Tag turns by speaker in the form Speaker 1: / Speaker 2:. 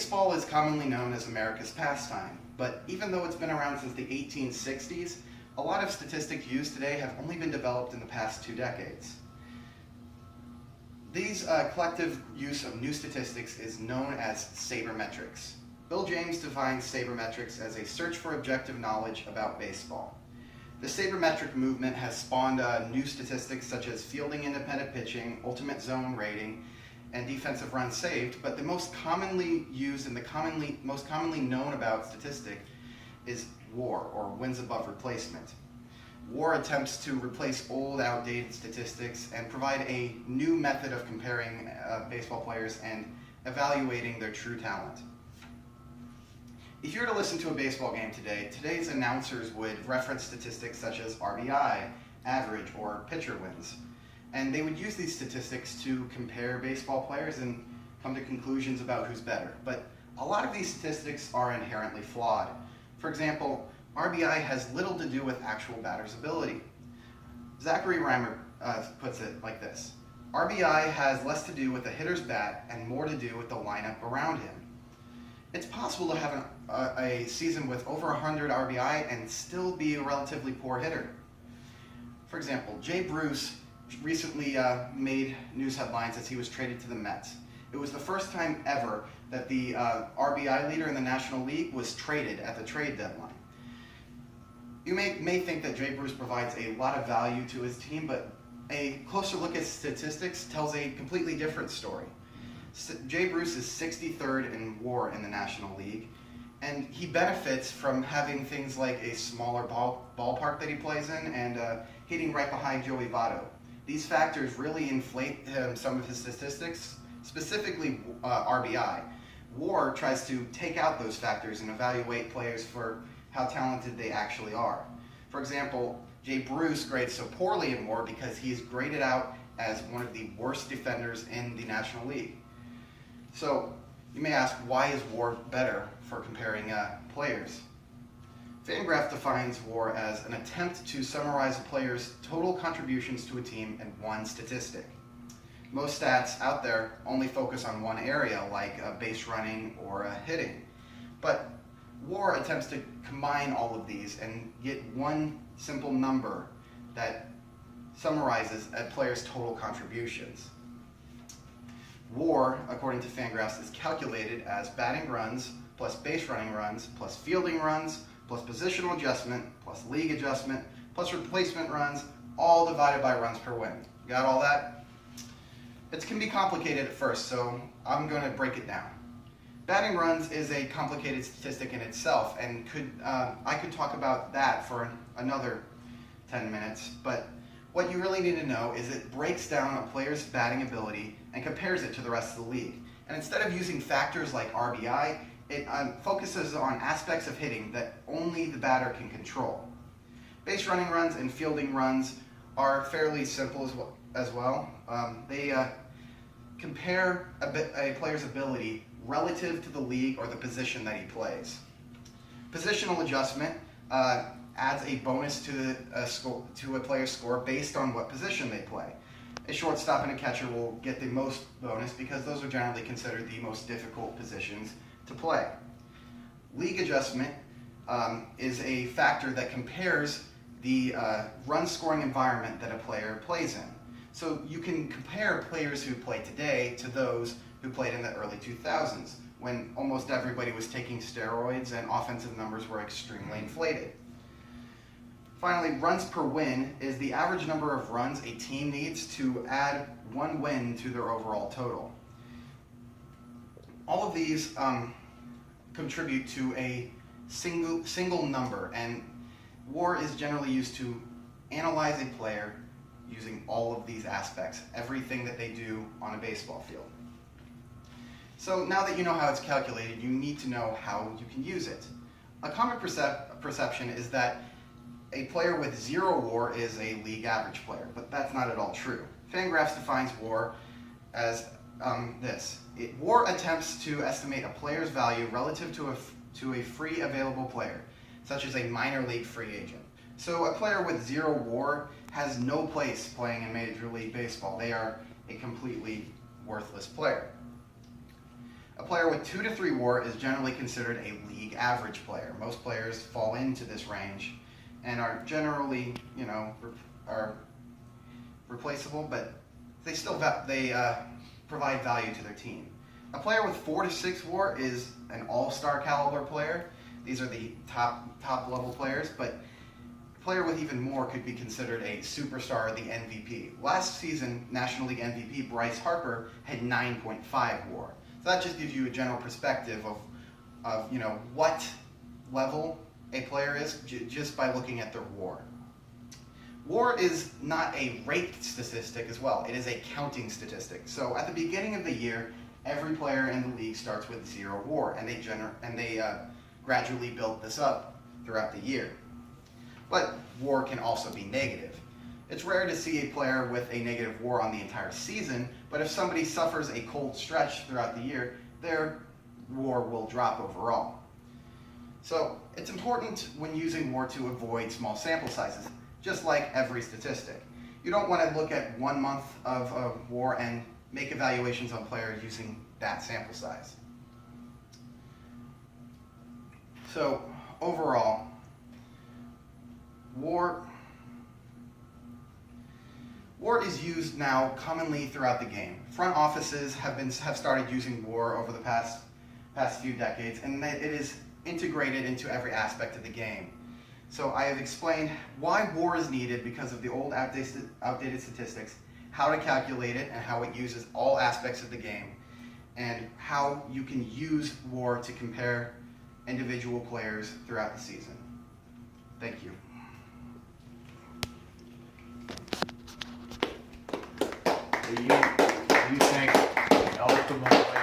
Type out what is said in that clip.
Speaker 1: Baseball is commonly known as America's pastime, but even though it's been around since the 1860s, a lot of statistics used today have only been developed in the past 2 decades. These collective use of new statistics is known as sabermetrics. Bill James defines sabermetrics as a search for objective knowledge about baseball. The sabermetric movement has spawned new statistics such as fielding independent pitching, ultimate zone rating, and defensive runs saved, but the most commonly used and the most commonly known about statistic is WAR, or wins above replacement. WAR attempts to replace old, outdated statistics and provide a new method of comparing baseball players and evaluating their true talent. If you were to listen to a baseball game today, today's announcers would reference statistics such as RBI, average, or pitcher wins. And they would use these statistics to compare baseball players and come to conclusions about who's better. But a lot of these statistics are inherently flawed. For example, RBI has little to do with actual batter's ability. Zachary Reimer puts it like this: RBI has less to do with the hitter's bat and more to do with the lineup around him. It's possible to have a season with over 100 RBI and still be a relatively poor hitter. For example, Jay Bruce recently made news headlines as he was traded to the Mets. It was the first time ever that the RBI leader in the National League was traded at the trade deadline. You may think that Jay Bruce provides a lot of value to his team, but a closer look at statistics tells a completely different story. Jay Bruce is 63rd in WAR in the National League, and he benefits from having things like a smaller ballpark that he plays in and hitting right behind Joey Votto. These factors really inflate some of his statistics, specifically RBI. WAR tries to take out those factors and evaluate players for how talented they actually are. For example, Jay Bruce grades so poorly in WAR because he is graded out as one of the worst defenders in the National League. So you may ask, why is WAR better for comparing players? Fangraph defines WAR as an attempt to summarize a player's total contributions to a team in one statistic. Most stats out there only focus on one area, like base running or hitting. But WAR attempts to combine all of these and get one simple number that summarizes a player's total contributions. WAR, according to Fangraphs, is calculated as batting runs plus base running runs plus fielding runs plus positional adjustment plus league adjustment plus replacement runs, all divided by runs per win. Got all that? It can be complicated at first, so I'm going to break it down. Batting runs is a complicated statistic in itself, and I could talk about that for another 10 minutes, but what you really need to know is it breaks down a player's batting ability and compares it to the rest of the league. And instead of using factors like RBI, it focuses on aspects of hitting that only the batter can control. Base running runs and fielding runs are fairly simple as well. They compare a player's ability relative to the league or the position that he plays. Positional adjustment adds a bonus to a player's score based on what position they play. A shortstop and a catcher will get the most bonus because those are generally considered the most difficult positions to play. League adjustment is a factor that compares the run scoring environment that a player plays in. So you can compare players who play today to those who played in the early 2000s, when almost everybody was taking steroids and offensive numbers were extremely inflated. Finally, runs per win is the average number of runs a team needs to add one win to their overall total. All of these contribute to a single number, and WAR is generally used to analyze a player using all of these aspects, everything that they do on a baseball field. So now that you know how it's calculated, you need to know how you can use it. A common perception is that a player with 0 WAR is a league average player, but that's not at all true. Fangraphs defines WAR as this. WAR attempts to estimate a player's value relative to a free available player, such as a minor league free agent. So a player with 0 WAR has no place playing in Major League Baseball. They are a completely worthless player. A player with 2 to 3 WAR is generally considered a league average player. Most players fall into this range and are generally, are replaceable, but they still provide value to their team. A player with 4 to 6 WAR is an all-star caliber player. These are the top level players, but a player with even more could be considered a superstar or the MVP. Last season, National League MVP Bryce Harper had 9.5 WAR. So that just gives you a general perspective of what level a player is just by looking at their WAR. WAR is not a rate statistic as well. It is a counting statistic. So at the beginning of the year, every player in the league starts with 0 WAR, and they gradually build this up throughout the year. But WAR can also be negative. It's rare to see a player with a negative WAR on the entire season, but if somebody suffers a cold stretch throughout the year, their WAR will drop overall. So it's important when using WAR to avoid small sample sizes, just like every statistic. You don't want to look at 1 month of WAR and make evaluations on players using that sample size. So overall, WAR is used now commonly throughout the game. Front offices have started using WAR over the past few decades, and it is integrated into every aspect of the game. So I have explained why WAR is needed because of the old outdated statistics, how to calculate it, and how it uses all aspects of the game, and how you can use WAR to compare individual players throughout the season. Thank you.
Speaker 2: Do you think the ultimate